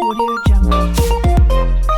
Audio Jungle.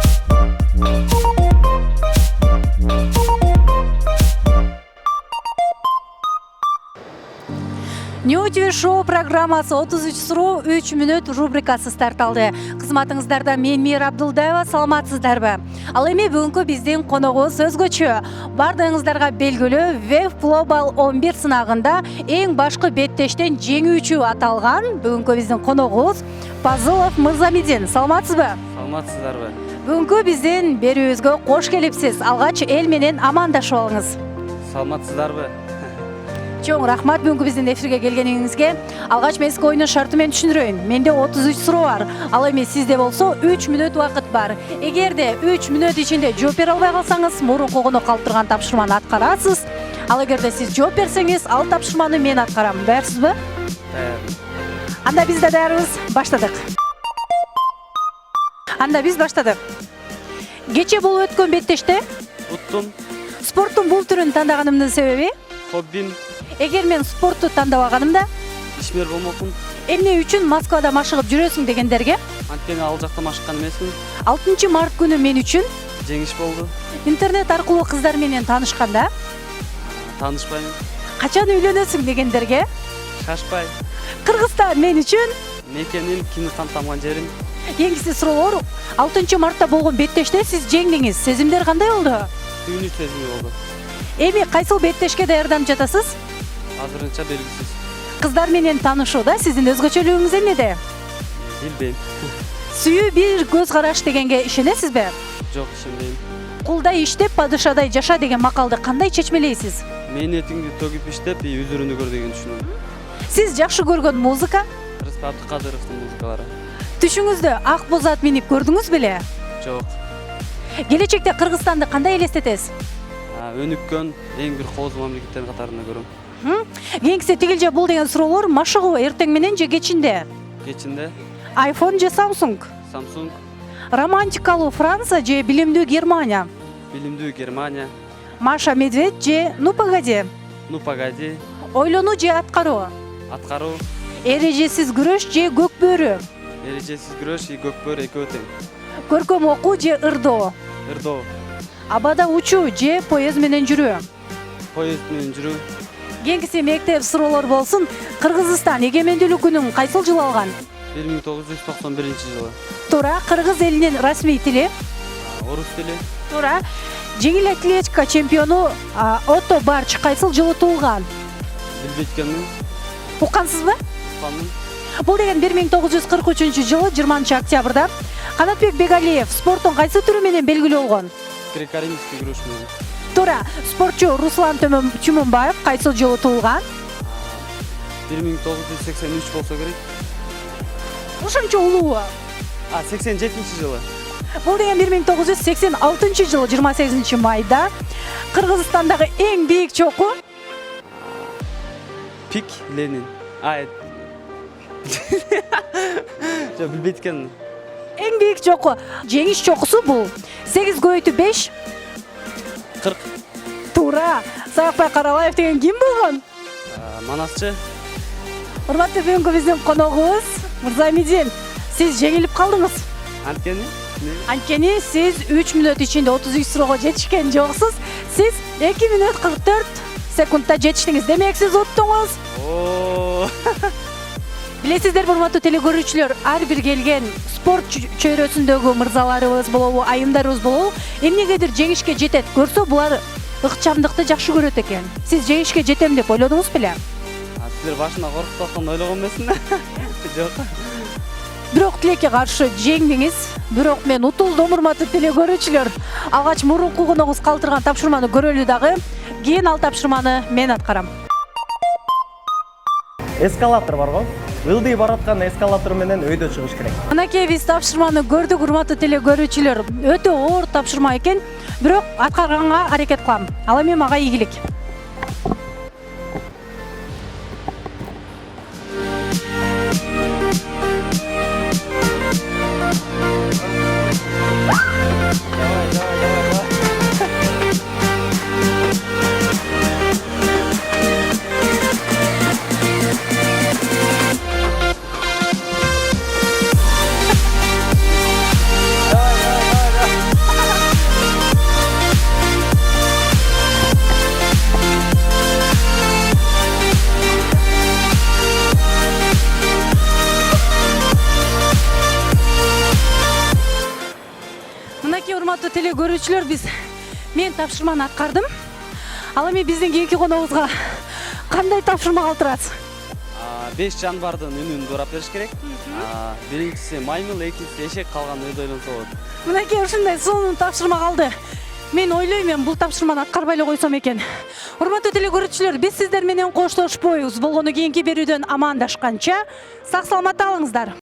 New TV Show программасы 33 суроо 3 мүнөт рубрикасы старт алды. Кызматыңыздарда мен Мейир Абдулдаева, саламатсыздарбы? Ал эми бүгүнкү биздин коногубуз өзгөчө. Бардыгыңыздарга белгилүү Web Global 11 сынагында эң башкы беттештен жеңүүчү аталган бүгүнкү биздин коногубуз Пазылов Мырзамидин. Саламатсызбы? Саламатсыздарбы? Бүгүнкү биздин берүүбүзгө кош келипсиз. Алгач эл менен амандашып алыңыз. Саламатсыздарбы? Чоң рахмат бүгүнкү биздин эфирге келгениңизге. Алгач мен сизге ойнун шарты менен түшүндүрөйүн. Менде 33 суроо бар. Ал эми сизде болсо 3 мүнөт убакыт бар. Эгерде 3 мүнөт ичинде жооп бере албай калсаңыз, мурунку кону калтырган тапшырманы аткарасыз. Ал эгерде сиз жооп берсеңиз, ал тапшырманы мен аткарам. Даярсызбы? Анда биз да даярбыз. Баштадык. Анда биз баштадык. Кече болуп өткөн беттеште Уттум. спорттун бул түрүн тандаганымдын себеби? Хоббим. Эгер мен спортту тандабаганымда, Ишмер болмокмун. эмне үчүн Москвада машыгып жүрөсүң дегендерге, Анткени ал жакта машыккан эмесмин. 6 март күнү мен үчүн Жеңиш болду. интернет аркылуу кыздар менен таанышканда, Таанышпаймын. качан үйлөнөсүң дегендерге, Шашпай. Кыргызстан мен үчүн Мекеним, кино тамган жерим. кийинкиси суроолор 6 мартта болгон беттеште сиз жеңдиңиз. Сезимдер кандай болду? Түйүнүч сезими болду. Эми кайсыл беттешке даярданып жатасыз? Азырынча белгисиз. Кыздар менен таанышууда сиздин өзгөчөлүгүңүз эмнеде? Билбейм. Сүйүү бир көз караш дегенге ишенесизби? Жок, ишенбейм. Кулдай иштеп, падышадай жаша деген макалды кандай чечмелейсиз? Мээнетиңди төгүп иштеп, үзүрүнү көр деген түшүнөм. Сиз жакшы көргөн музыка? Рыспек Абдыкадыровдун музыкалары. Түшүңүздө ак боз ат минип көрдүңүз беле? Жок. Келечекте Кыргызстанды кандай элестетесиз? Өнүккөн эң бир коозу мамлекеттер катарында көрөм. Кийинкиси тигил же бул деген суроолор машыгуу эртең менен же кечинде? Кечинде iPhone же Samsung? Samsung, Романтикалуу Франция же билимдүү Германия? билимдүү Германия, Маша Медведь же Ну погоди? Ну погоди, Ойлонуу же аткаруу? Аткаруу, Эрежесиз күрөш же көк бөрү? Эрежесиз күрөш, көкбөр экөө тең. Көркөм окуу же ырдоо? Ырдоо, Абада учуу же поезд менен жүрүү? поезд менен жүрүү. Кийинкиси мектеп суроолор болсун. Кыргызстан эгемендүүлүк күнүн кайсыл жылы алган? 1991 жылы. Туура. Кыргыз элинин расмий тили? Орус тили. Туура. Жеңил атлетика чемпиону Отто Барч кайсыл жылы туулган? Билбей эткенмин. Уккансызбы? Укканмын. Бул деген 1943 жылы 20 октябрда Канатбек Бегалиев спорттун кайсы түрү менен белгилүү болгон? Греко-римский күрөш менен. Туура. Спортчу Руслан Чумунбаев кайсыл жылы туулган? 1983 болсо керек. Ушунча улуу. 87 жылы. Бул деген 1986 жылы 28 майда Кыргызстандагы эң бийик чоку Пик Ленин. Жок, билбей эткенмин. эң бийик чоку. Жеңиш чокусу бул 8+5 40. Туура. Саакбай Каралаев деген ким болгон? Манасчы. Урматтуу бүгүнкү биздин коногубуз Мырзамидин. Сиз жеңилип калдыңыз. Анткени Анткени сиз 3 мүнөт ичинде 33 суроого жетишкен жоксуз. Сиз 2 мүнөт 44 секундта жетиштиңиз. Демек сиз уттуңуз. Билесиздерби, урматтуу телекөрүүчүлөр, ар бир келген спорт чөйрөсүндөгү мырзаларыбыз болобу, айымдарыбыз болобу, эмнегедир жеңишке жетет. Көрсө булар ыкчамдыкты жакшы көрөт экен. Сиз жеңишке жетем деп ойлодуңуз беле? Силер башында коркуп атканды ойлогон эмесмин. Жок. Бирок тилекке каршы жеңдиңиз. Бирок мен утулдум, урматтуу телекөрүүчүлөр. Алгач мурунку коногубуз калтырган тапшырманы көрөлү дагы. Кийин ал тапшырманы мен аткарам. Эскалатор бар го. Ылдый бараткан эскалатор менен өйдө чыгыш керек. Мынакей биз тапшырманы көрдүк, урматтуу телекөрүүчүлөр. Өтө оор тапшырма экен, бирок аткарганга аракет кылам. Ал эми мага ийгилик. урматтуу теле көрүүчүлөр, мен тапшырманы аткардым. Ал эми биздин кийинки коногубузга кандай тапшырма калтырасыз? 5 жанбардын үнүн дурап бериш керек. Биринчиси маймыл, экинчиси эшек, калган өзү ойлонсо болот. Мынакей ушундай сонун тапшырма калды. Мен ойлойм, бул тапшырманы аткарбай эле койсом экен. Урматтуу теле көрүүчүлөр, биз сиздер менен коштошпойбуз. Болгону кийинки берүүдөн амандашканча сак саламатта калыңыздар.